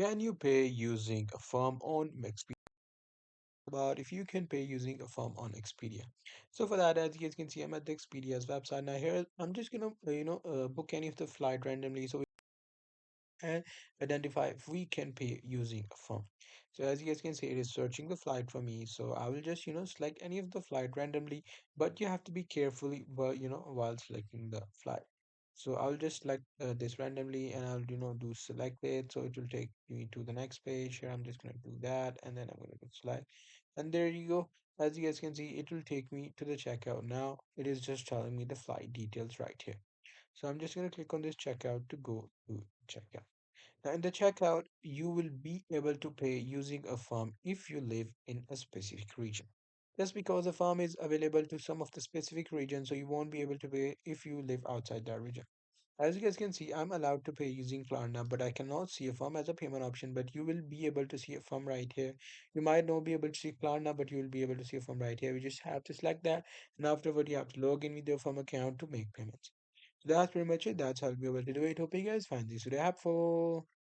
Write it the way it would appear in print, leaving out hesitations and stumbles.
Can you pay using Affirm on Expedia? About if you can pay using Affirm on Expedia. So for that, as you guys can see, I'm at the Expedia's website. Now here, I'm just gonna book any of the flight randomly, so we can identify if we can pay using Affirm. So as you guys can see, it is searching the flight for me. So I will just select any of the flight randomly, but you have to be carefully, while selecting the flight. So I'll just select this randomly and I'll do select it. So it will take me to the next page. Here I'm just gonna do that and then I'm gonna do select. And there you go. As you guys can see, it will take me to the checkout. Now it is just telling me the flight details right here. So I'm just gonna click on this checkout to go to checkout. Now in the checkout, you will be able to pay using a firm if you live in a specific region. Just because a firm is available to some of the specific regions, so you won't be able to pay if you live outside that region. As you guys can see, I'm allowed to pay using Klarna, but I cannot see a firm as a payment option. But you will be able to see a firm right here. You might not be able to see Klarna, but you will be able to see a firm right here. You just have to select that, and afterward, you have to log in with your firm account to make payments. So that's pretty much it. That's how you'll be able to do it. Hope you guys find this video helpful.